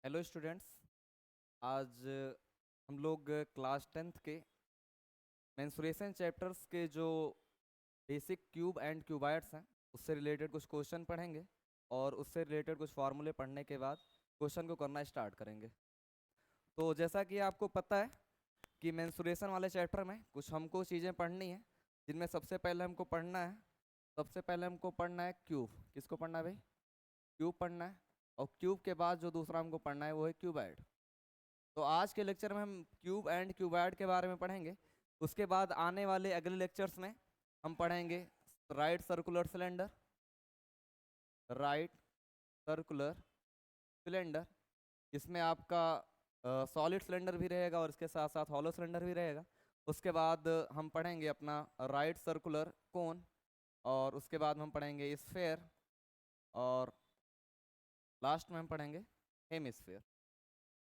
Hello students. आज हम लोग क्लास 10th के मेंसुरेशन चैप्टर्स के जो बेसिक क्यूब एंड क्यूबाइड्स हैं उससे रिलेटेड कुछ क्वेश्चन पढ़ेंगे और उससे रिलेटेड कुछ फार्मूले पढ़ने के बाद क्वेश्चन को करना स्टार्ट करेंगे। तो जैसा कि आपको पता है कि मेंसुरेशन वाले चैप्टर में कुछ हमको चीज़ें पढ़नी है, जिनमें सबसे पहले हमको पढ़ना है क्यूब। किसको पढ़ना है भाई? क्यूब पढ़ना है। और क्यूब के बाद जो दूसरा हमको पढ़ना है वो है क्यूबाइड। तो आज के लेक्चर में हम क्यूब एंड क्यूबाइड के बारे में पढ़ेंगे। उसके बाद आने वाले अगले लेक्चर्स में हम पढ़ेंगे right circular cylinder, right circular cylinder. इसमें आपका सॉलिड सिलेंडर भी रहेगा और इसके साथ साथ हॉलो सिलेंडर भी रहेगा। उसके बाद हम पढ़ेंगे अपना राइट सर्कुलर कोन, और उसके बाद हम पढ़ेंगे स्फेयर, और लास्ट में हम पढ़ेंगे हेमिस्फेयर।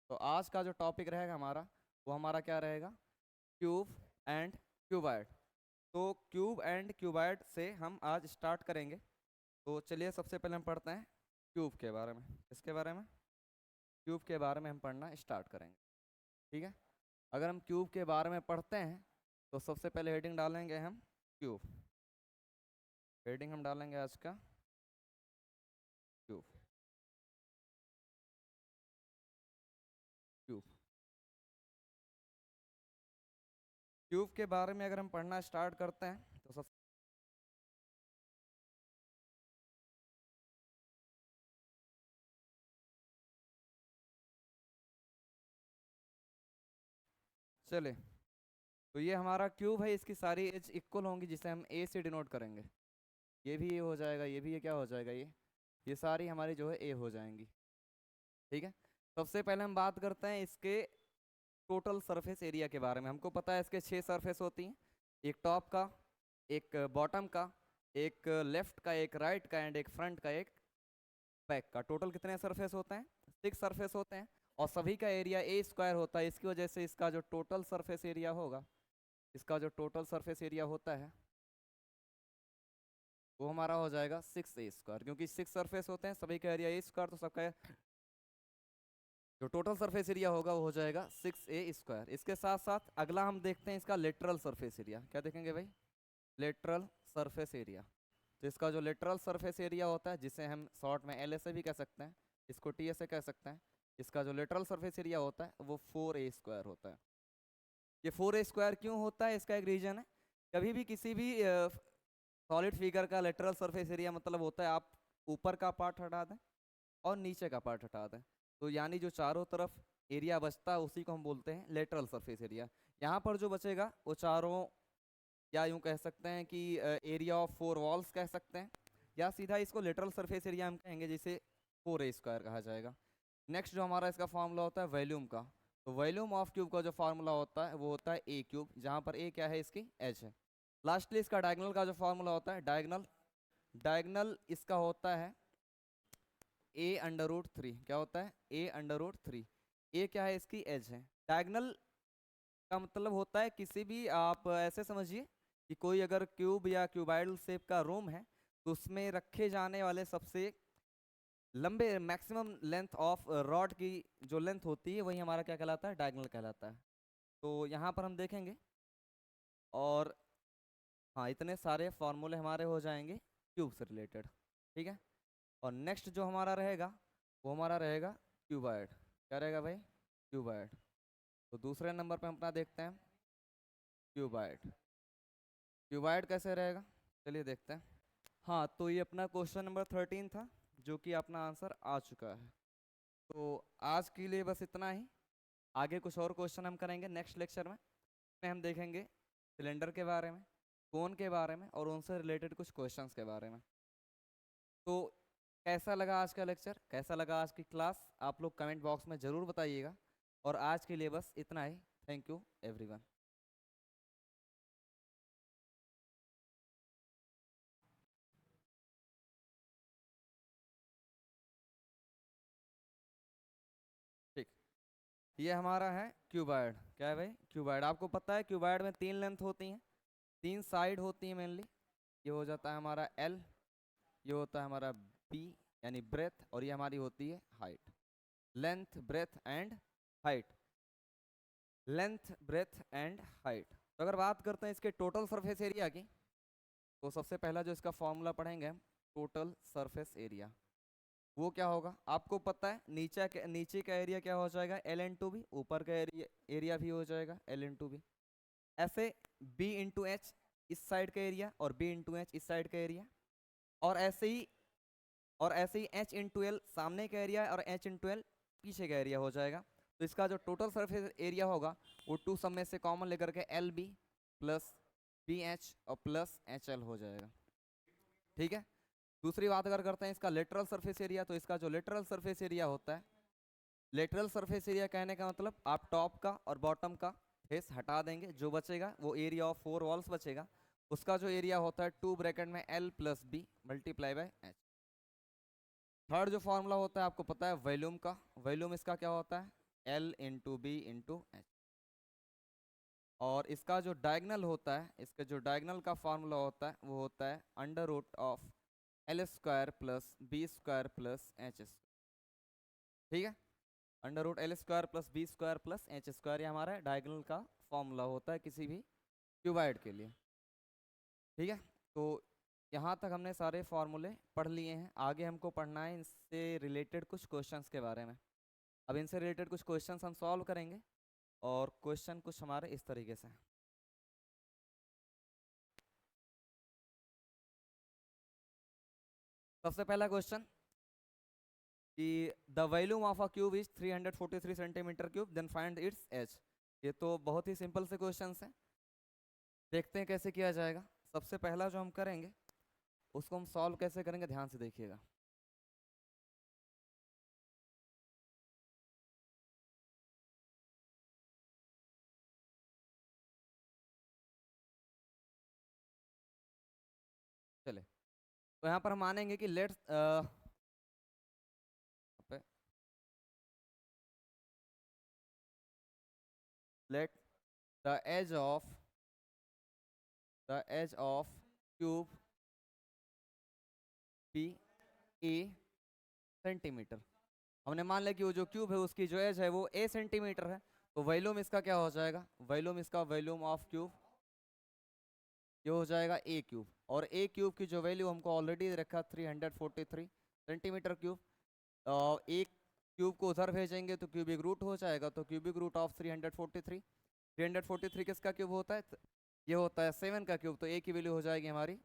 तो आज का जो टॉपिक रहेगा हमारा, वो हमारा क्या रहेगा? Cube and cuboid. तो क्यूब एंड क्यूबाइड से हम आज स्टार्ट करेंगे। तो चलिए सबसे पहले हम पढ़ते हैं क्यूब के बारे में। इसके बारे में, क्यूब के बारे में हम पढ़ना स्टार्ट करेंगे। ठीक है। अगर हम क्यूब के बारे में पढ़ते हैं तो सबसे पहले हेडिंग डालेंगे हम क्यूब। हेडिंग हम डालेंगे आज का क्यूब। क्यूब क्यूब के बारे में अगर हम पढ़ना स्टार्ट करते हैं तो सब चले। तो ये हमारा क्यूब है, इसकी सारी एज इक्वल होंगी जिसे हम ए से डिनोट करेंगे। ये भी ए हो जाएगा, ये भी ये क्या हो जाएगा, ये सारी हमारी जो है ए हो जाएंगी। ठीक है। सबसे पहले हम बात करते हैं इसके टोटल सरफेस एरिया के बारे में। हमको पता है इसके 6 सरफेस होती हैं, एक टॉप का, एक बॉटम का, एक लेफ्ट का, एक राइट का, एंड एक फ्रंट का, एक बैक का। टोटल कितने सरफेस होते हैं? 6 सरफेस होते हैं और सभी का एरिया ए स्क्वायर होता है। इसकी वजह से इसका जो टोटल सरफेस एरिया होगा, इसका जो टोटल सरफेस एरिया होता है वो हमारा हो जाएगा 6a², क्योंकि 6 सरफेस होते हैं, सभी का एरिया a², तो सबका जो टोटल सरफेस एरिया होगा वो हो जाएगा 6a²। इसके साथ साथ अगला हम देखते हैं इसका लेटरल सरफेस एरिया। क्या देखेंगे भाई? Lateral surface area. तो इसका जो लेटरल सरफेस एरिया होता है, जिसे हम शॉर्ट में एल से भी कह सकते हैं, इसको टी से कह सकते हैं, इसका जो लेटरल सरफेस एरिया होता है वो 4a² होता है। ये 4a² क्यों होता है? इसका एक रीजन है। कभी भी किसी भी सॉलिड फिगर का लेटरल सरफेस एरिया मतलब होता है आप ऊपर का पार्ट हटा दें और नीचे का पार्ट हटा दें, तो यानी जो चारों तरफ एरिया बचता है उसी को हम बोलते हैं लेटरल सरफेस एरिया। यहाँ पर जो बचेगा वो चारों, या यूं कह सकते हैं कि एरिया ऑफ 4 वॉल्स कह सकते हैं, या सीधा इसको लेटरल सरफेस एरिया हम कहेंगे, जिसे 4a² कहा जाएगा। नेक्स्ट जो हमारा इसका फार्मूला होता है वॉल्यूम का, तो वॉल्यूम ऑफ क्यूब का जो फार्मूला होता है वो होता है a³, जहाँ पर a क्या है? इसकी एच है। लास्टली इसका डायगोनल का जो फार्मूला होता है, डायगोनल डायगोनल इसका होता है a√3। क्या होता है? a√3। a क्या है? इसकी एज है। डायगोनल का मतलब होता है किसी भी, आप ऐसे समझिए कि कोई अगर क्यूब या क्यूबाइडल शेप का रूम है तो उसमें रखे जाने वाले सबसे लंबे मैक्सिमम लेंथ ऑफ रॉड की जो लेंथ होती है वही हमारा क्या कहलाता है? डायगोनल कहलाता है। तो यहाँ पर हम देखेंगे, और हाँ, इतने सारे फॉर्मूले हमारे हो जाएंगे क्यूब से रिलेटेड। ठीक है। और नेक्स्ट जो हमारा रहेगा वो हमारा रहेगा क्यूबाइड। क्या रहेगा भाई? क्यूबाइड। तो दूसरे नंबर पे हम अपना देखते हैं क्यूबाइड। क्यूबाइड कैसे रहेगा? चलिए देखते हैं। हाँ, तो ये अपना क्वेश्चन नंबर 13 था, जो कि अपना आंसर आ चुका है। तो आज के लिए बस इतना ही। आगे कुछ और क्वेश्चन हम करेंगे नेक्स्ट लेक्चर में हम देखेंगे सिलेंडर के बारे में, कोन के बारे में, और उनसे रिलेटेड कुछ क्वेश्चंस के बारे में। तो कैसा लगा आज का लेक्चर, कैसा लगा आज की क्लास, आप लोग कमेंट बॉक्स में ज़रूर बताइएगा। और आज के लिए बस इतना ही। Thank you everyone. ठीक। ये हमारा है क्यूबाइड। क्या है भाई? क्यूबाइड। आपको पता है क्यूबाइड में 3 लेंथ होती हैं, 3 साइड होती हैं मेनली। ये हो जाता है हमारा एल, ये होता है हमारा बी यानी ब्रेथ, और ये हमारी होती है height. Length breadth and height, length breadth and height. तो अगर बात करते हैं इसके टोटल सरफेस एरिया की, तो सबसे पहला जो इसका फॉर्मूला पढ़ेंगे हम, टोटल सरफेस एरिया, वो क्या होगा आपको पता है, नीचे का एरिया क्या हो जाएगा, एल एन टू बी, ऊपर का एरिया भी हो जाएगा एल एन टू बी। ऐसे बी इंटू एच इस साइड का एरिया और बी इंटू एच इस साइड का एरिया, और ऐसे ही एच इंटू एल सामने का एरिया और एच इंटू एल पीछे का एरिया हो जाएगा। तो इसका जो टोटल सरफेस एरिया होगा वो टू सब में से कॉमन लेकर के L B plus B H और प्लस एच एल हो जाएगा। ठीक है, दूसरी बात अगर करते हैं इसका लेटरल सरफेस एरिया, तो इसका जो लेटरल सरफेस एरिया होता है, लेटरल सरफेस एरिया कहने का मतलब आप टॉप का और बॉटम का फेस हटा देंगे, जो बचेगा वो एरिया ऑफ 4 वॉल्स बचेगा, उसका जो एरिया होता है 2 ब्रैकेट में L plus B multiply by H. Third जो फॉर्मूला होता है आपको पता है वॉल्यूम का, वॉल्यूम इसका क्या होता है, L into B into H. और इसका जो डायगनल होता है, इसका जो डायगनल का फॉर्मूला होता है वो होता है under root of L square plus B square plus H square. ठीक है, under root L square plus B square plus H square, ये हमारा डायगनल का फॉर्मूला होता है किसी भी क्यूबाइड के लिए। ठीक है, तो यहाँ तक हमने सारे फॉर्मूले पढ़ लिए हैं, आगे हमको पढ़ना है इनसे रिलेटेड कुछ क्वेश्चंस के बारे में। अब इनसे रिलेटेड कुछ क्वेश्चंस हम सॉल्व करेंगे, और क्वेश्चन कुछ हमारे इस तरीके से हैं। सबसे पहला क्वेश्चन कि the volume of a cube is 343 centimetre cube, then find its edge. ये तो बहुत ही सिंपल से क्वेश्चंस हैं, देखते हैं कैसे किया जाएगा। सबसे पहला जो हम करेंगे उसको हम सॉल्व कैसे करेंगे, ध्यान से देखिएगा। चले, तो यहाँ पर हम मानेंगे कि let's let the edge of cube be A centimetre. हमने मान लिया कि वो जो क्यूब है उसकी जो एज है वो ए सेंटीमीटर है, तो वॉल्यूम इसका क्या हो जाएगा, वॉल्यूम इसका वॉल्यूम ऑफ क्यूब ये हो जाएगा ए क्यूब, और ए क्यूब की जो वैल्यू हमको ऑलरेडी रखा 343 सेंटीमीटर क्यूब। एक क्यूब को उधर भेजेंगे तो क्यूबिक रूट हो जाएगा, तो क्यूबिक रूट ऑफ 343, 343 किसका क्यूब होता है, ये होता है 7 का क्यूब, तो ए की वैल्यू हो जाएगी हमारी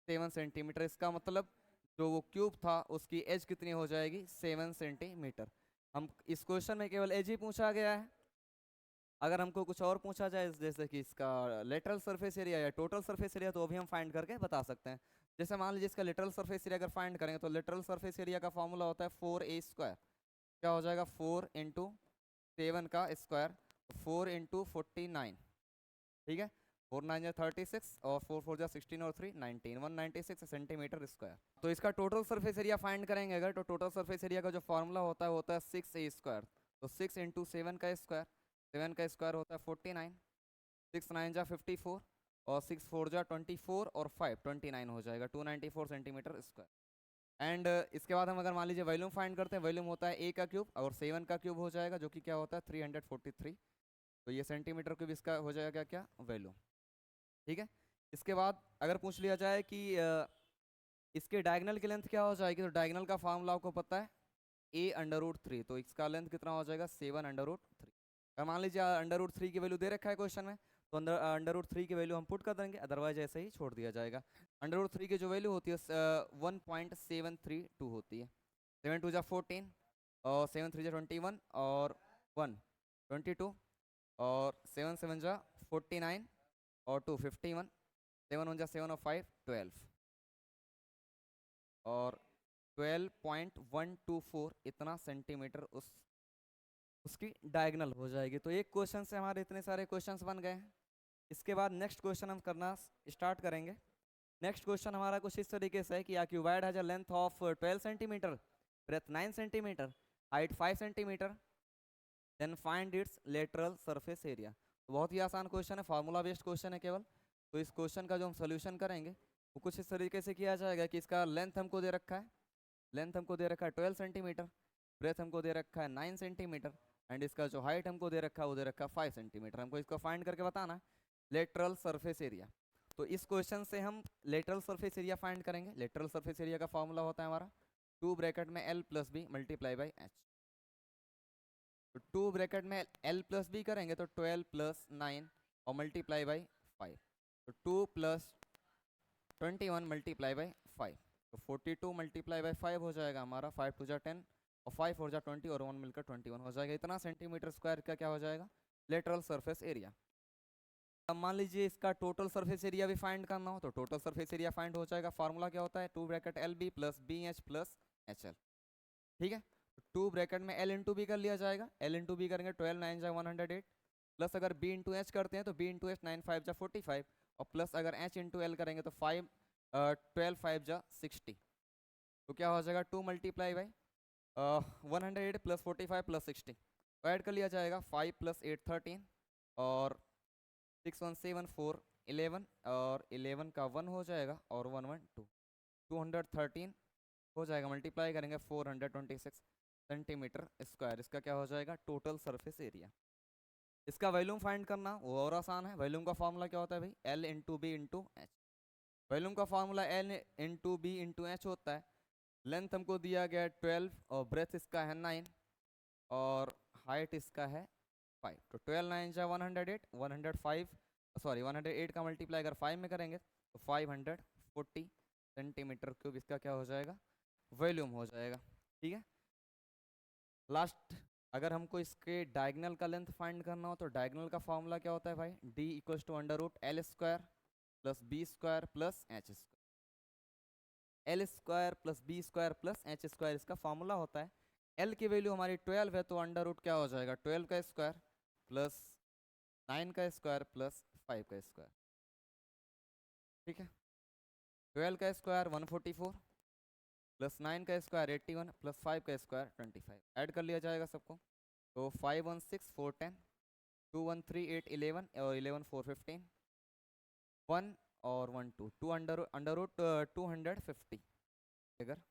7 सेंटीमीटर। इसका मतलब जो वो क्यूब था उसकी एज कितनी हो जाएगी, 7 सेंटीमीटर। हम इस क्वेश्चन में केवल एज ही पूछा गया है, अगर हमको कुछ और पूछा जाए जैसे कि इसका लेटरल सरफेस एरिया या टोटल सरफेस एरिया, तो अभी हम फाइंड करके बता सकते हैं। जैसे मान लीजिए इसका लेटरल सरफेस एरिया अगर फाइंड करेंगे, तो लेटरल सरफेस एरिया का फॉर्मूला होता है 4a स्क्वायर, क्या हो जाएगा 4 इंटू 7 का स्क्वायर, 4 इंटू 49। ठीक है, 4 9 जा 36 और 4 4 जा 16 और 3 19, 196 सेंटीमीटर स्क्वायर। तो इसका टोटल सरफेस एरिया फाइंड करेंगे अगर, तो टोटल सरफेस एरिया का जो फॉर्मूला होता है वो होता है 6a स्क्वायर, तो 6 इंटू 7 का स्क्वायर, 7 का स्क्वायर होता है 49, 6 9 जा 54 और 6 4 जा 24 और 5 29 हो जाएगा 294 सेंटीमीटर स्क्वायर। एंड इसके बाद हम अगर मान लीजिए वॉल्यूम फाइंड करते हैं, वॉल्यूम होता है ए का क्यूब और 7 का क्यूब हो जाएगा, जो कि क्या होता है 343, तो ये सेंटीमीटर क्यूब इसका हो जाएगा क्या वॉल्यूम। ठीक है, इसके बाद अगर पूछ लिया जाए कि इसके डायगनल की लेंथ क्या हो जाएगी, तो डायगनल का फॉर्मूला आपको पता है ए अंडर रूट 3, तो इसका लेंथ कितना हो जाएगा 7 अंडर रूट 3। अगर मान लीजिए अंडर रूट 3 की वैल्यू दे रखा है क्वेश्चन में, तो अंडर रूट 3 की वैल्यू हम पुट कर देंगे, अदरवाइज ऐसे ही छोड़ दिया जाएगा। अंडर रूट 3 की जो वैल्यू होती है 1.732 होती है, 7 2 जा 14 और 7 3 जा 21 और 1 22 और 7 7 जा 49 और 2 51, 7 1 जा 7 और 5 12 और 12.124 इतना सेंटीमीटर उसकी डायगनल हो जाएगी। तो एक क्वेश्चन से हमारे इतने सारे क्वेश्चंस बन गए हैं। इसके बाद नेक्स्ट क्वेश्चन हम करना स्टार्ट करेंगे। नेक्स्ट क्वेश्चन हमारा कुछ इस तरीके से है कि cuboid has a length of 12 centimetre, breadth 9 centimetre, height 5 centimetre, then find its lateral surface area. तो बहुत ही आसान क्वेश्चन है, फार्मूला बेस्ड क्वेश्चन है केवल। तो इस क्वेश्चन का जो हम सोल्यूशन करेंगे वो कुछ इस तरीके से किया जाएगा कि इसका लेंथ हमको दे रखा है, लेंथ हमको दे रखा है 12 सेंटीमीटर, ब्रेथ हमको दे रखा है 9 सेंटीमीटर, एंड इसका जो हाइट हमको दे रखा है वो दे रखा है 5 सेंटीमीटर। हमको इसको फाइंड करके बताना है लेटरल सरफेस एरिया। तो इस क्वेश्चन से हम लेटरल सरफेस एरिया फाइंड करेंगे। लेटरल सरफेस एरिया का फॉर्मूला होता है हमारा 2 ब्रैकेट में L plus B multiply by H. तो 2 ब्रैकेट में L प्लस बी करेंगे तो 12 प्लस 9 और मल्टीप्लाई बाई 5, तो 2 प्लस 21 मल्टीप्लाई बाई 5, तो 42 मल्टीप्लाई बाई 5 हो जाएगा हमारा, 5 टू जा 10 और 5 हो जा 20 और 1 मिलकर 21 हो जाएगा। इतना सेंटीमीटर स्क्वायर का क्या हो जाएगा लेटरल सरफेस एरिया। अब मान लीजिए इसका टोटल सरफेस एरिया भी फाइंड करना हो तो टोटल सरफेस एरिया फाइंड हो जाएगा। फार्मूला क्या होता है 2 bracket L B plus B H plus H L. ठीक है, 2 ब्रैकेट में एल इंटू बी कर लिया जाएगा, एल इंटू बी करेंगे 12 9 जा 108 प्लस अगर बी इंटू एच करते हैं तो बी इंटू एच 9 5 जा 45 और प्लस अगर एच इंटू एल करेंगे तो 12 5 जा 60। तो क्या हो जाएगा 2 मल्टीप्लाई बाई 108 प्लस 45 प्लस 60 तो ऐड कर लिया जाएगा 5 प्लस 8 13 और 6 1 7 4 11 और 11 का 1 हो जाएगा और 1 1 2 213 हो जाएगा। मल्टीप्लाई करेंगे 426 सेंटीमीटर स्क्वायर। इसका क्या हो जाएगा टोटल सरफेस एरिया। इसका वॉल्यूम फाइंड करना वो और आसान है। वॉल्यूम का फॉर्मूला क्या होता है भाई L into B into H. Volume का formula L into B into H होता है। लेंथ हमको दिया गया है 12 और ब्रेथ इसका है 9 और हाइट इसका है 5, तो 12 9 जा 108 105 सॉरी 108 का मल्टीप्लाई अगर 5 में करेंगे तो 540 सेंटीमीटर क्यूब इसका क्या हो जाएगा वॉल्यूम हो जाएगा। ठीक है, लास्ट अगर हमको इसके डायगनल का लेंथ फाइंड करना हो तो डायगनल का फॉर्मूला क्या होता है भाई D equals to under root L square plus B square plus H square. L square plus B square plus H square इसका फॉर्मूला होता है। एल की वैल्यू हमारी 12 है तो अंडर रूट क्या हो जाएगा 12 का स्क्वायर प्लस 9 का स्क्वायर प्लस 5 का स्क्वायर। ठीक है, 12 का स्क्वायर 144 प्लस 9 का स्क्वायर 81 प्लस 5 का स्क्वायर 25। ऐड कर लिया जाएगा सबको तो 516 410 2138 11 और 11 415 1 और 1 2 2 अंडर रूट 250 अगर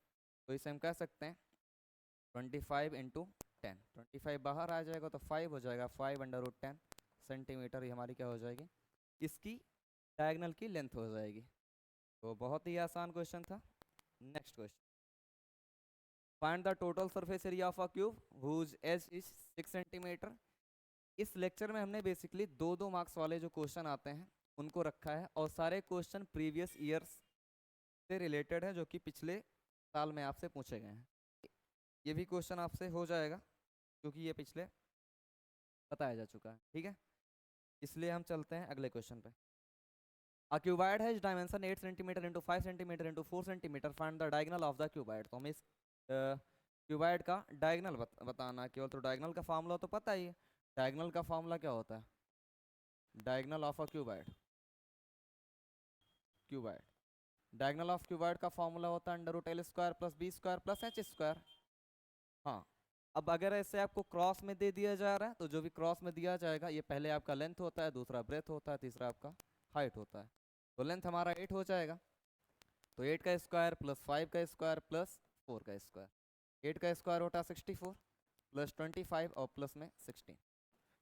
तो इसे हम कह सकते हैं 25 इंटू 10। 25 बाहर आ जाएगा तो 5 हो जाएगा 5 अंडर रूट 10 सेंटीमीटर। ये हमारी क्या हो जाएगी इसकी डायगनल की लेंथ हो जाएगी। तो बहुत ही आसान क्वेश्चन था। Next question, find the total surface area of a cube whose edge is 6 centimetre. इस लेक्चर में हमने बेसिकली 2-2 मार्क्स वाले जो क्वेश्चन आते हैं उनको रखा है और सारे क्वेश्चन प्रीवियस ईयर्स से रिलेटेड है जो कि पिछले साल में आपसे पूछे गए हैं। ये भी क्वेश्चन आपसे हो जाएगा क्योंकि ये पिछले बताया जा चुका है। ठीक है, इसलिए हम चलते हैं अगले क्वेश्चन पे। A cuboid has dimension 8 cm into 5 cm into 4 cm. Find the diagonal of the cuboid। तो हमें इस क्यूबाइड का डायगनल बताना है केवल। तो डायगनल का फार्मूला तो पता ही है। डायगनल का फार्मूला क्या होता है diagonal of a cuboid. Cuboid diagonal of cuboid का फार्मूला होता है under root L square plus B square plus H square. हाँ, अब अगर ऐसे आपको क्रॉस में दे दिया जा रहा है तो जो भी क्रॉस में दिया जाएगा ये पहले आपका लेंथ होता है, दूसरा ब्रेथ होता है, तीसरा आपका हाइट होता है। तो लेंथ हमारा 8 हो जाएगा तो 8 का स्क्वायर प्लस 5 का स्क्वायर प्लस 4 का स्क्वायर। 8 का स्क्वायर होता है 64 प्लस 25 और प्लस में 16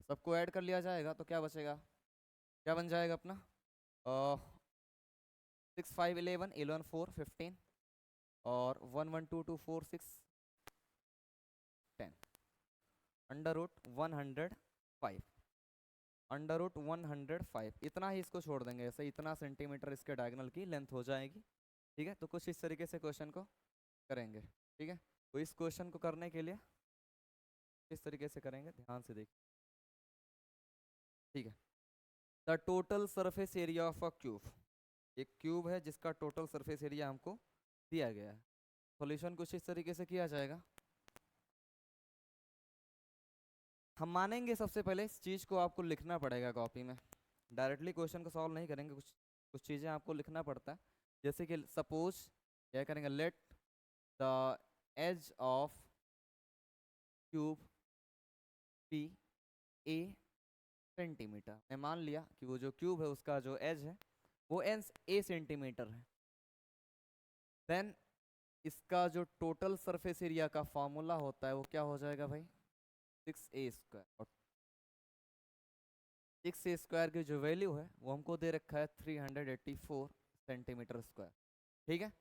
सबको ऐड कर लिया जाएगा तो क्या बचेगा क्या बन जाएगा अपना 6 5 11 11 4 15 और 1 1 2 2 4 6 10 अंडर रूट 105 अंडर रूट 105 इतना ही इसको छोड़ देंगे ऐसे इतना सेंटीमीटर इसके डायगोनल की लेंथ हो जाएगी। ठीक है, तो कुछ इस तरीके से क्वेश्चन को करेंगे। ठीक है, तो इस क्वेश्चन को करने के लिए किस तरीके से करेंगे ध्यान से देखिए। ठीक है, the total surface area of a cube. एक क्यूब है जिसका टोटल सरफेस एरिया हमको दिया गया है। सॉल्यूशन कुछ इस तरीके से किया जाएगा। हम मानेंगे सबसे पहले इस चीज़ को आपको लिखना पड़ेगा कॉपी में। डायरेक्टली क्वेश्चन को सॉल्व नहीं करेंगे, कुछ कुछ चीज़ें आपको लिखना पड़ता है। जैसे कि सपोज क्या करेंगे let the edge of cube be A centimetre. मैं मान लिया कि वो जो क्यूब है उसका जो एज है वो ए सेंटीमीटर है। देन इसका जो टोटल सरफेस एरिया का फॉर्मूला होता है वो क्या हो जाएगा भाई, 6a²। और 6a² की जो वैल्यू है वो हमको दे रखा है 384 सेंटीमीटर स्क्वायर। ठीक है,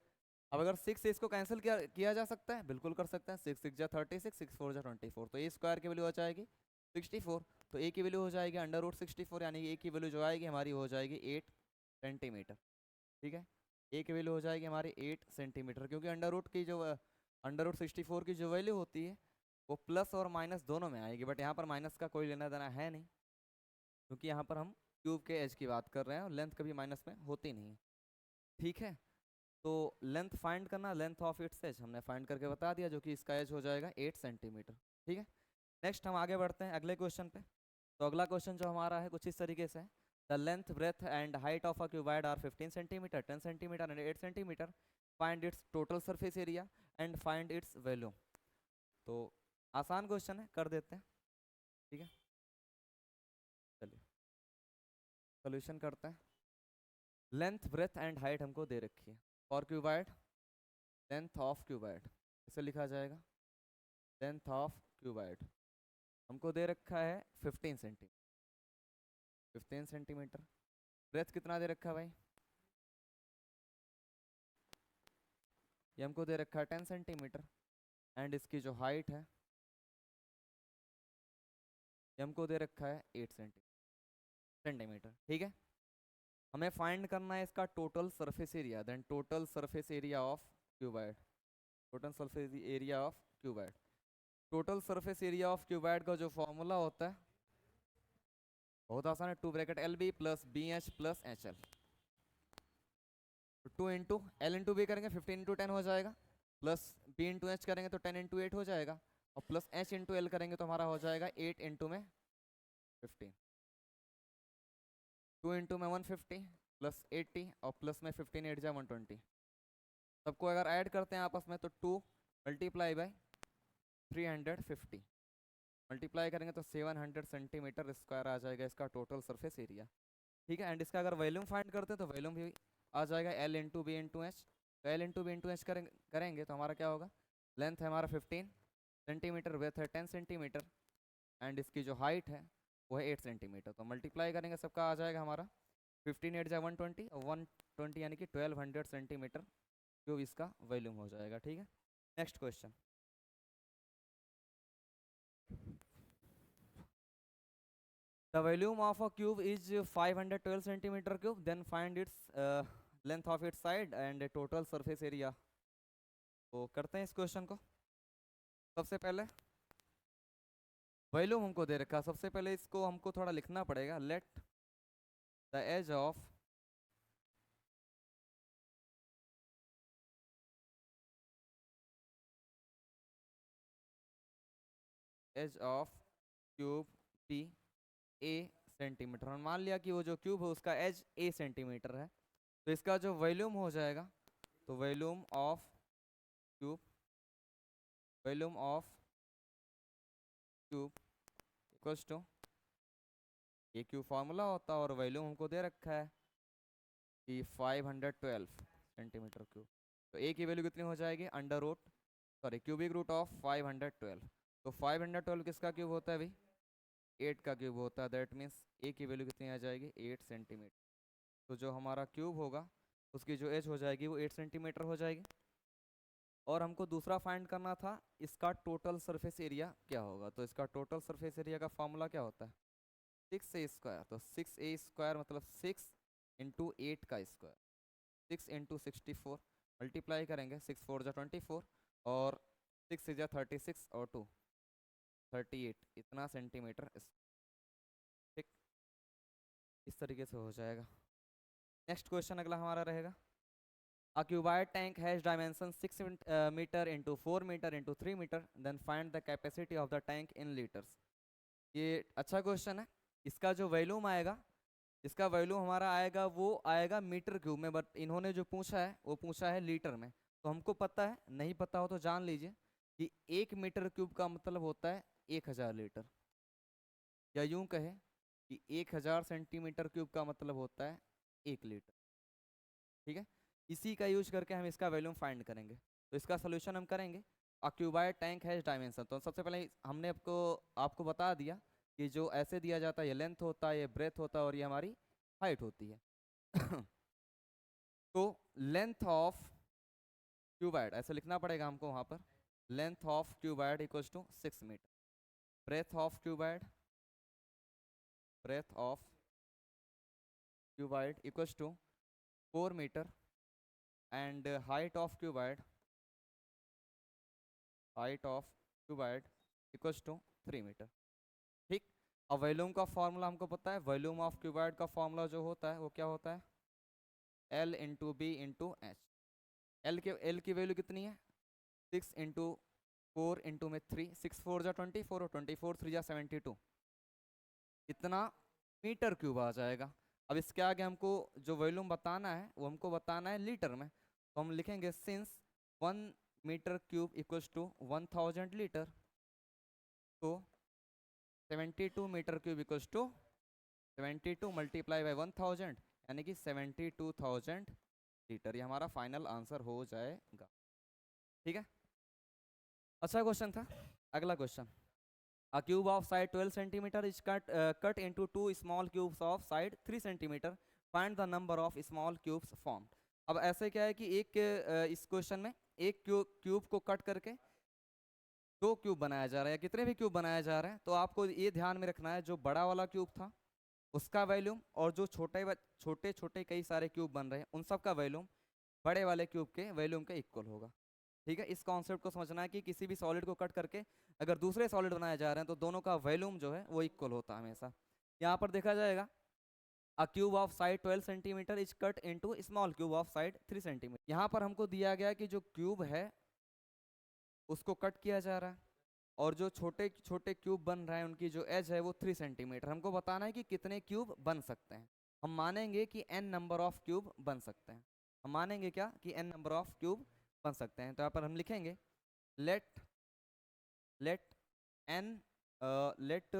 अब अगर 6 इसको कैंसिल किया जा सकता है, बिल्कुल कर सकते हैं। 6 6 36, 6 4 24, तो a² की वैल्यू आ जाएगी 64। तो a की वैल्यू हो जाएगी √64, यानी कि a की वैल्यू जो आएगी हमारी हो जाएगी 8 सेंटीमीटर। ठीक है, a की वैल्यू हो जाएगी हमारी 8 सेंटीमीटर, क्योंकि √64 की जो वैल्यू होती है वो प्लस और माइनस दोनों में आएगी, बट यहाँ पर माइनस का कोई लेना देना है नहीं, क्योंकि यहाँ पर हम क्यूब के एज की बात कर रहे हैं और लेंथ कभी माइनस में होती नहीं है। ठीक है, तो लेंथ फाइंड करना, लेंथ ऑफ इट्स एज हमने फाइंड करके बता दिया, जो कि इसका एज हो जाएगा 8 सेंटीमीटर। ठीक है, नेक्स्ट हम आगे बढ़ते हैं अगले क्वेश्चन पे। तो अगला क्वेश्चन जो हमारा है कुछ इस तरीके से है, the length breadth and height of a cuboid are 15 centimetre, 10 centimetre and 8 centimetre, find its total surface area and find its value. तो आसान क्वेश्चन है, कर देते हैं। ठीक है, चलिए सोल्यूशन करते हैं। लेंथ ब्रेथ एंड हाइट हमको दे रखी है for cuboid, length of cuboid इसे लिखा जाएगा, लेंथ ऑफ क्यूबॉइड हमको दे रखा है 15 सेंटीमीटर, 15 सेंटीमीटर। ब्रेथ कितना दे रखा है भाई, ये हमको दे रखा है 10 सेंटीमीटर, एंड इसकी जो हाइट है ये हमको दे रखा है 8 सेंटीमीटर। ठीक है, हमें फाइंड करना है इसका total surface area, then total surface area of cuboid, total surface area of cuboid. Total surface area of cuboid का जो फॉर्मूला होता है बहुत आसान है, 2 bracket L B plus B H plus H L. 2 into L into B करेंगे 15 into 10 हो जाएगा, प्लस बी इंटू एच करेंगे तो 10 इंटू 8 हो जाएगा, और प्लस एच इंटू एल करेंगे तो हमारा हो जाएगा 8 इंटू में 15, 2 इंटू में 150 प्लस 80 और प्लस में 15 8 जा 120। सबको अगर ऐड करते हैं आपस में तो 2 मल्टीप्लाई बाई 350 मल्टीप्लाई करेंगे तो 700 सेंटीमीटर स्क्वायर आ जाएगा इसका टोटल सरफेस एरिया। ठीक है, एंड इसका अगर वॉल्यूम फाइंड करते हैं तो वॉल्यूम भी आ जाएगा L into B into H. तो L into B into H करेंगे तो हमारा क्या होगा, लेंथ है हमारा 15 सेंटीमीटर, वेथ है 10 सेंटीमीटर, एंड इसकी जो हाइट है वो है 8 सेंटीमीटर। तो मल्टीप्लाई करेंगे सबका आ जाएगा हमारा 15 8 जा 120 और 120 यानी कि 1200 सेंटीमीटर जो इसका वॉल्यूम हो जाएगा। ठीक है, next question. The volume of a cube is 512 centimeter cube. Then find its length of its side and total surface area. तो करते हैं इस क्वेश्चन को। सबसे पहले वॉल्यूम हमको दे रखा है, सबसे पहले इसको हमको थोड़ा लिखना पड़ेगा। Let the edge of cube be A centimetre. और मान लिया कि वो जो क्यूब है उसका एज ए सेंटीमीटर है, तो इसका जो वॉल्यूम हो जाएगा, तो volume of cube, volume of cube equals to A cube formula होता है, और वॉल्यूम हमको दे रखा है कि 512 सेंटीमीटर क्यूब। तो ए की वैल्यू कितनी हो जाएगी, क्यूबिक रूट ऑफ 512। तो 512 किसका क्यूब होता है भाई, 8 का क्यूब होता है। दैट मीन्स ए की वैल्यू कितनी आ जाएगी, 8 सेंटीमीटर। तो जो हमारा क्यूब होगा उसकी जो एज हो जाएगी वो 8 सेंटीमीटर हो जाएगी। और हमको दूसरा फाइंड करना था इसका टोटल सरफेस एरिया क्या होगा। तो इसका टोटल सरफेस एरिया का फॉर्मूला क्या होता है, 6a²। तो 6a² मतलब 6 इंटू 8 का स्क्वायर, 6 इंटू 64 मल्टीप्लाई करेंगे, 6 4 जा 24 और 6 6 जा 36 और 2 38, इतना सेंटीमीटर। ठीक, इस तरीके से हो जाएगा। नेक्स्ट क्वेश्चन अगला हमारा रहेगा, a cuboid tank has dimensions 6 meter into 4 meter into 3 meter, then find the capacity of the tank in liters। ये अच्छा क्वेश्चन है। इसका जो वॉल्यूम आएगा, इसका वॉल्यूम हमारा आएगा, वो आएगा मीटर क्यूब में, बट इन्होंने जो पूछा है वो पूछा है लीटर में। तो हमको पता है, नहीं पता हो तो जान लीजिए कि 1 मीटर क्यूब का मतलब होता है 1000 लीटर, या यूं कहे कि 1000 सेंटीमीटर क्यूब का मतलब होता है 1 लीटर। ठीक है, इसी का यूज करके हम इसका वॉल्यूम फाइंड करेंगे। तो इसका सोल्यूशन हम करेंगे। अ क्यूबाइड टैंक हैज डायमेंशन, तो सबसे पहले हमने आपको बता दिया कि जो ऐसे दिया जाता है ये लेंथ होता है, ये ब्रेथ होता है और ये हमारी हाइट होती है। तो लेंथ ऑफ क्यूबाइड ऐसे लिखना पड़ेगा हमको वहाँ पर, length of cuboid equals to 6 metre, breadth of cuboid, breadth of cuboid equals to 4 metre and height of cuboid, height of cuboid equals to 3 metre. ठीक। अब वॉल्यूम का फॉर्मूला हमको पता है, वॉल्यूम ऑफ क्यूबाइड का फॉर्मूला जो होता है वो क्या होता है, L into B into H. L की वैल्यू कितनी है, 6 इंटू 4 इंटू में 3, 6 4 जा 24 और 24 3 जा 72, इतना मीटर क्यूब आ जाएगा। अब इसके आगे हमको जो वॉल्यूम बताना है वो हमको बताना है लीटर में, तो हम लिखेंगे since 1 metre cube equals to 1000 litre, तो 72 metre cube equals to 72 multiply by 1000 यानी कि 72,000 लीटर, ये हमारा फाइनल आंसर हो जाएगा। ठीक है, अच्छा क्वेश्चन था। अगला question, a cube of side 12 centimeter is cut into two small cubes of side 3 centimeter, find the number of small cubes formed। अब ऐसे क्या है कि इस क्वेश्चन में एक क्यूब को कट करके दो क्यूब बनाया जा रहा है, या कितने भी क्यूब बनाया जा रहा है, तो आपको ये ध्यान में रखना है जो बड़ा वाला क्यूब था उसका वॉल्यूम और जो छोटे छोटे कई सारे क्यूब बन रहे हैं उन सब का वॉल्यूम बड़े वाले क्यूब के वॉल्यूम के इक्वल होगा। ठीक है, इस कॉन्सेप्ट को समझना है कि किसी भी सॉलिड को कट करके अगर दूसरे सॉलिड बनाए जा रहे हैं तो दोनों का वॉल्यूम जो है वो इक्वल होता है हमेशा। यहाँ पर देखा जाएगा अ cube of side 12 centimetre is cut into small cube of side 3 centimetre. यहाँ पर हमको दिया गया कि जो क्यूब है उसको कट किया जा रहा है और जो छोटे छोटे क्यूब बन रहे हैं उनकी जो एज है वो 3 सेंटीमीटर। हमको बताना है कि कितने क्यूब बन सकते हैं। हम मानेंगे कि n नंबर ऑफ क्यूब बन सकते हैं। हम मानेंगे क्या कि n नंबर ऑफ क्यूब बन सकते हैं। तो यहाँ पर हम लिखेंगे let let n let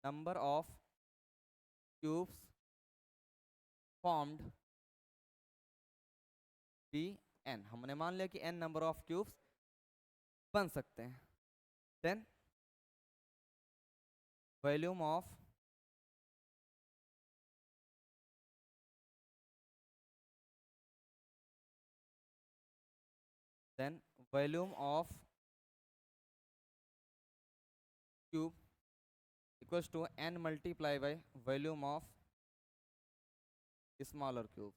number of cubes formed be n। हमने मान लिया कि n नंबर ऑफ क्यूब्स बन सकते हैं। Then volume of then volume of cube equals to n multiply by volume of smaller cube।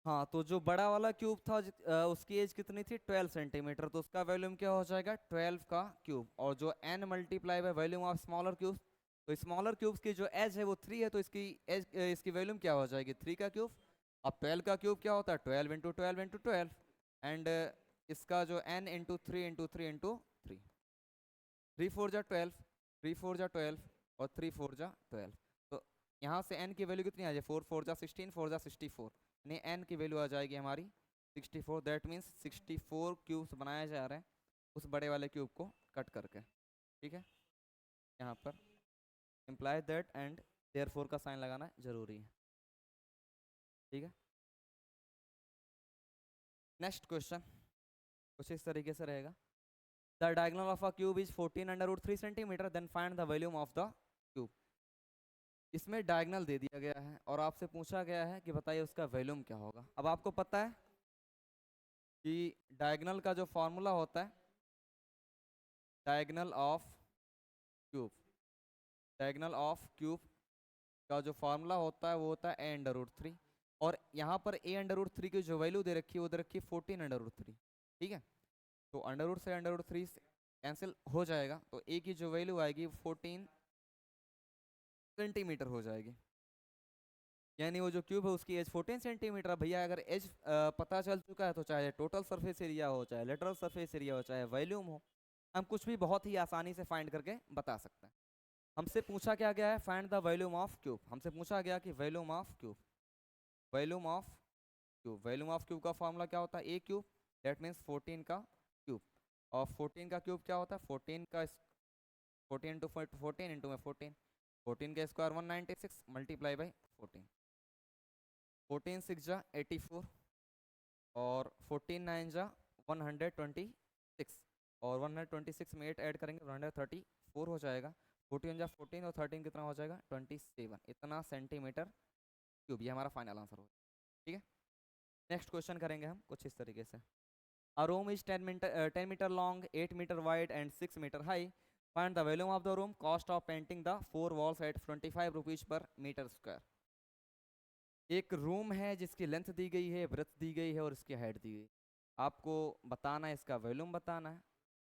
हाँ, तो जो बड़ा वाला क्यूब था उसकी एज कितनी थी 12 सेंटीमीटर, तो उसका वॉल्यूम क्या हो जाएगा 12 का क्यूब। और जो n multiply by volume of smaller cube, तो स्मॉलर क्यूब्स की जो एज है वो 3 है, तो इसकी वॉल्यूम क्या हो जाएगी 3 का क्यूब। अब 12 का क्यूब क्या होता है 12 इंटू 12 इंटू 12 एंड इसका जो n इंटू 3 इंटू 3 इंटू 3, 3 4 जा 12, 3 4 जा 12 और 3 4 जा 12। तो यहाँ से n की वैल्यू कितनी आ जाए 4 4 जा 16, 4 जा 64, यानी n की वैल्यू आ जाएगी हमारी 64। दैट मीन्स 64 क्यूब्स बनाए जा रहे हैं उस बड़े वाले क्यूब को कट करके। ठीक है, यहाँ पर इम्प्लाई दैट एंड देयरफॉर का साइन लगाना जरूरी है। ठीक है, नेक्स्ट क्वेश्चन कुछ इस तरीके से रहेगा। The diagonal of a cube is 14 under root 3 centimetre, then find the volume of the cube. इसमें डायगोनल दे दिया गया है और आपसे पूछा गया है कि बताइए उसका वॉल्यूम क्या होगा। अब आपको पता है कि डायगोनल का जो फॉर्मूला होता है, diagonal of cube, diagonal of cube का जो फॉर्मूला होता है वो होता है a अंडर रूट 3, और यहाँ पर a अंडर रूट 3 की जो वैल्यू दे रखी है वो दे रखी है 14 अंडर रूट 3। ठीक है, तो अंडर रूट से अंडर रूट 3 कैंसिल हो जाएगा, तो a की जो वैल्यू आएगी 14 सेंटीमीटर हो जाएगी, यानी वो जो क्यूब है उसकी एज 14 सेंटीमीटर। भैया अगर एज पता चल चुका है तो चाहे टोटल सरफेस एरिया हो, चाहे लेटरल सरफेस एरिया हो, चाहे वॉल्यूम हो, हम कुछ भी बहुत ही आसानी से फाइंड करके बता सकते हैं। हमसे पूछा क्या गया है find the volume of cube. हमसे पूछा गया कि volume of cube, volume of cube, volume of cube का फॉर्मूला क्या होता है ए क्यूब, दैट मीन्स 14 का क्यूब। और 14 का क्यूब क्या होता है 14 का 14 इंटू 14 इंटू में 14, 14 का स्क्वायर 196 मल्टीप्लाई बाई 14। 14 6 जा 84 और 14 9 जा 126 और 126 में 8 ऐड करेंगे 134 हो जाएगा। 14 जा 14 और 13 कितना हो जाएगा 27, इतना सेंटीमीटर क्यूब। ये हमारा फाइनल आंसर होगा। ठीक है, नेक्स्ट क्वेश्चन करेंगे हम कुछ इस तरीके से। A room is 10 meter long, 8 meter wide and 6 meter high. Find the volume of the room, cost of painting the 4 walls at 25 rupees per meter square. एक रूम है जिसकी लेंथ दी गई है, ब्रेथ दी गई है और इसकी हाइट दी गई है। आपको बताना है, इसका वॉल्यूम बताना है,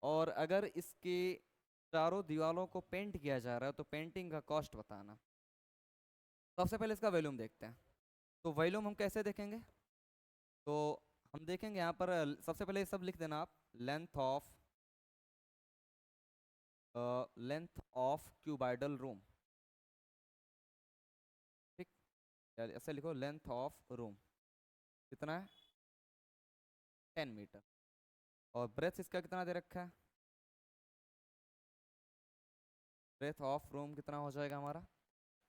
और अगर इसके चारों दीवारों को पेंट किया जा रहा है तो पेंटिंग का कॉस्ट बताना। सबसे पहले इसका वॉल्यूम देखते हैं। तो वॉल्यूम हम कैसे देखेंगे, तो हम देखेंगे यहाँ पर सबसे पहले सब लिख देना आप, लेंथ ऑफ क्यूबाइडल रूम। ठीक, यार ऐसे लिखो, लेंथ ऑफ रूम कितना है 10 मीटर, और ब्रेथ इसका कितना दे रखा है, ब्रेथ ऑफ रूम कितना हो जाएगा हमारा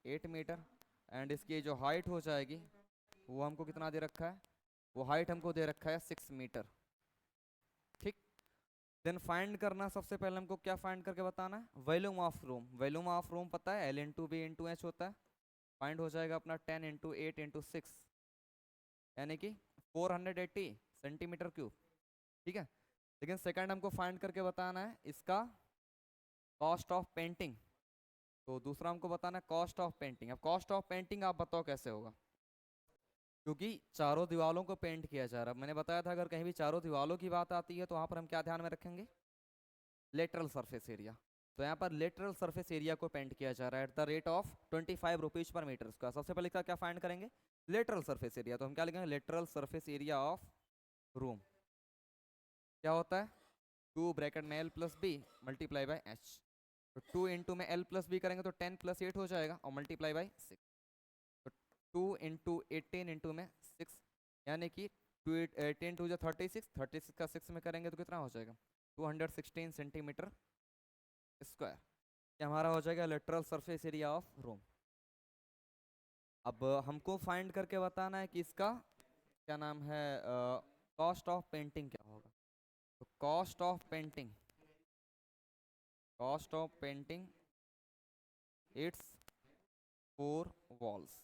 8 मीटर, एंड इसकी जो हाइट हो जाएगी वो हमको कितना दे रखा है, वो हाइट हमको दे रखा है 6 मीटर। ठीक, देन फाइंड करना, सबसे पहले हमको क्या फाइंड करके बताना है, volume of room. Volume of room पता है L into B into H होता है। फाइंड हो जाएगा अपना 10 इंटू 8 इंटू 6 यानी कि 480 सेंटीमीटर क्यूब। ठीक है, लेकिन सेकंड हमको फाइंड करके बताना है इसका कॉस्ट ऑफ पेंटिंग। तो दूसरा हमको बताना है कॉस्ट ऑफ पेंटिंग। अब कॉस्ट ऑफ पेंटिंग आप बताओ कैसे होगा, क्योंकि चारों दीवालों को पेंट किया जा रहा है। मैंने बताया था अगर कहीं भी चारों दीवालों की बात आती है तो वहाँ पर हम क्या ध्यान में रखेंगे, लेटरल सरफेस एरिया। तो यहाँ पर लेटरल सरफेस एरिया को पेंट किया जा रहा है at the rate of 25 rupees per metre square. सबसे पहले क्या फाइंड करेंगे, लेटरल सरफेस एरिया। तो हम क्या लिखेंगे, lateral surface area of room क्या होता है, 2 ब्रैकेट में L plus B multiply by H. तो 2 इंटू में L प्लस बी करेंगे तो 10 प्लस 8 हो जाएगा और मल्टीप्लाई बाई 6। तो 2 इंटू 18 इंटू में 6 यानी कि 10 टू जो 36, 36 का 6 में करेंगे तो कितना हो जाएगा 216 सेंटीमीटर स्क्वायर। ये हमारा हो जाएगा lateral surface area of room. अब हमको फाइंड करके बताना है कि इसका क्या नाम है, कॉस्ट ऑफ पेंटिंग क्या होगा। तो cost of painting it's 4 walls,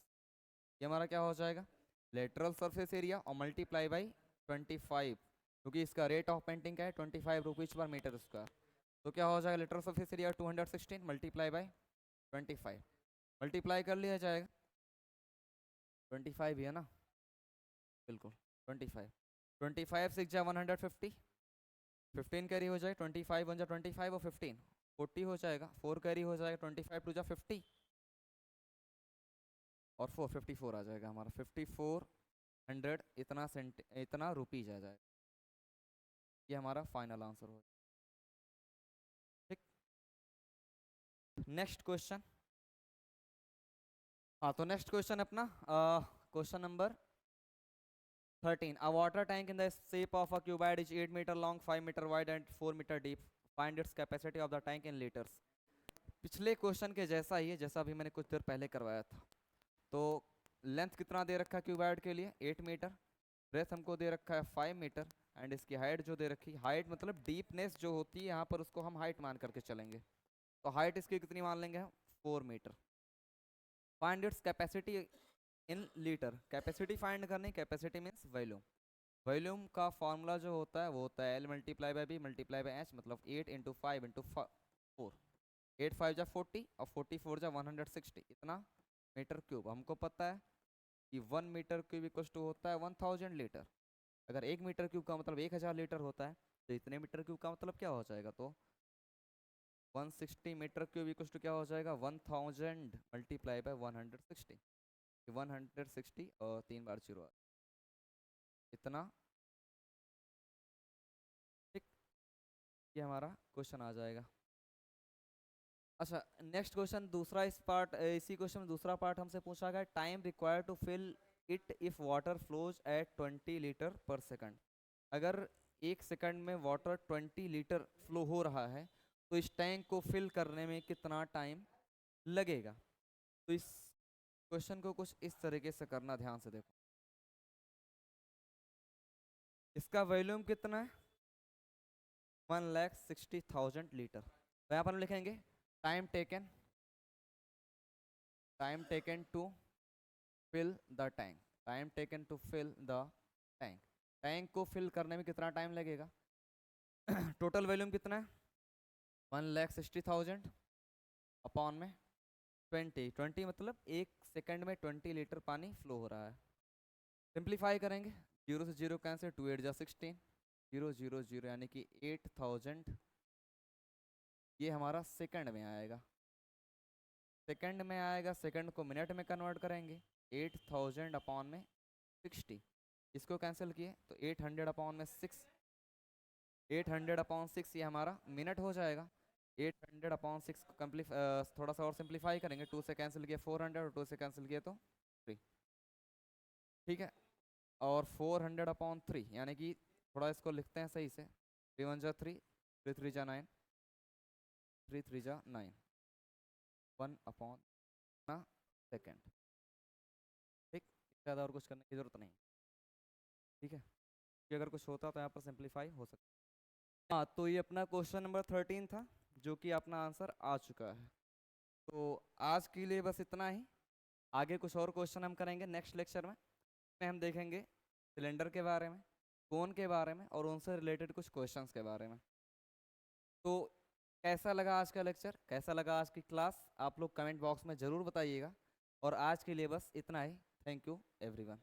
ये हमारा क्या हो जाएगा, लेटरल सरफेस एरिया और मल्टीप्लाई बाई 25, क्योंकि इसका रेट ऑफ पेंटिंग का है 25 रुपीज पर मीटर स्क्वायर। तो क्या हो जाएगा, lateral surface area 216 multiply by 25, multiply कर लिया जाएगा 25 ही है ना, बिल्कुल 25, 25 6 जा 150, 15 कैरी हो जाए 25 1 जा 25 और 15 40 हो जाएगा, 4 कैरी हो जाएगा 25 2 जा 50 और 454 आ जाएगा हमारा 5400 इतना रुपीज आ जाएगा। ये हमारा फाइनल आंसर हो। ठीक, नेक्स्ट क्वेश्चन। हाँ, तो नेक्स्ट क्वेश्चन अपना question number 13। A water tank in the shape of a cuboid is 8 meter long, 5 meter wide and 4 meter deep. Find its capacity of the tank in liters. पिछले question के जैसा ही है जैसा अभी मैंने कुछ देर पहले करवाया था। तो लेंथ कितना दे रखा है क्यूबाइड के लिए 8 मीटर, ब्रेथ हमको दे रखा है 5 मीटर, एंड इसकी हाइट जो दे रखी है, हाइट मतलब डीपनेस जो होती है यहाँ पर उसको हम हाइट मान करके चलेंगे। तो हाइट इसकी कितनी मान लेंगे हम 4 metre. Find its capacity in litre. Capacity find करनी, कैपेसिटी मीन्स वॉल्यूम। वॉल्यूम का फॉर्मूला जो होता है वो होता है L multiply by B multiply by H, मतलब 8 इंटू 5 इंटू 4, 8 5 जा 40 और 44 जा 160, इतना मीटर क्यूब। हमको पता है कि 1 मीटर क्यूब इक्वल टू होता है 1000 लीटर। अगर 1 मीटर क्यूब का मतलब 1000 लीटर होता है तो इतने मीटर क्यूब का मतलब क्या हो जाएगा, तो 160 मीटर क्यूब इक्वल टू क्या हो जाएगा 1000 मल्टीप्लाई बाई 160, 160 और 3 बार 0 इतना। ठीक, ये हमारा क्वेश्चन आ जाएगा। अच्छा, नेक्स्ट क्वेश्चन दूसरा, इसी क्वेश्चन में दूसरा पार्ट हमसे पूछा गया, time required to fill it if water flows at 20 litre per second. अगर 1 सेकंड में वाटर 20 लीटर फ्लो हो रहा है तो इस टैंक को फिल करने में कितना टाइम लगेगा। तो इस क्वेश्चन को कुछ इस तरीके से करना, ध्यान से देखो। इसका वॉल्यूम कितना है? 1,60,000 लीटर। तो यहाँ पर हम लिखेंगे time taken to fill the tank. Time taken to fill the tank. Tank को फिल करने में कितना टाइम लगेगा? टोटल वॉल्यूम कितना है? 1,60,000 अपॉन में 20 मतलब 1 सेकंड में 20 लीटर पानी फ्लो हो रहा है। सिंप्लीफाई करेंगे, 0 से 0 कैंसिल, 2 8 जा 16, 0 0 0 यानी कि 8,000 ये हमारा सेकंड में आएगा। सेकंड में आएगा, सेकंड को मिनट में कन्वर्ट करेंगे। 8,000 अपॉन में 60, इसको कैंसिल किए तो 800 अपॉन में 6, 800 अपॉन 6 ये हमारा मिनट हो जाएगा। 800 अपॉन 6 को थोड़ा सा और सिंप्लीफाई करेंगे, 2 से कैंसिल किया 400 और 2 से कैंसिल किया तो 3, ठीक है। और 400 अपॉन 3 यानी कि थोड़ा इसको लिखते हैं सही से, 3 1 जा 3, 3 3 जा 9, 3 3 जा 9, 1 अपॉन ना सेकेंड। ठीक, ज़्यादा और कुछ करने की जरूरत नहीं, ठीक है। कि अगर कुछ होता तो यहाँ पर सिंप्लीफाई हो सकता। हाँ, तो ये अपना क्वेश्चन नंबर 13 था, जो कि अपना आंसर आ चुका है। तो आज के लिए बस इतना ही। आगे कुछ और क्वेश्चन हम करेंगे नेक्स्ट लेक्चर में हम देखेंगे सिलेंडर के बारे में, कोन के बारे में और उनसे रिलेटेड कुछ क्वेश्चंस के बारे में। तो कैसा लगा आज का लेक्चर, कैसा लगा आज की क्लास, आप लोग कमेंट बॉक्स में ज़रूर बताइएगा। और आज के लिए बस इतना ही। Thank you everyone.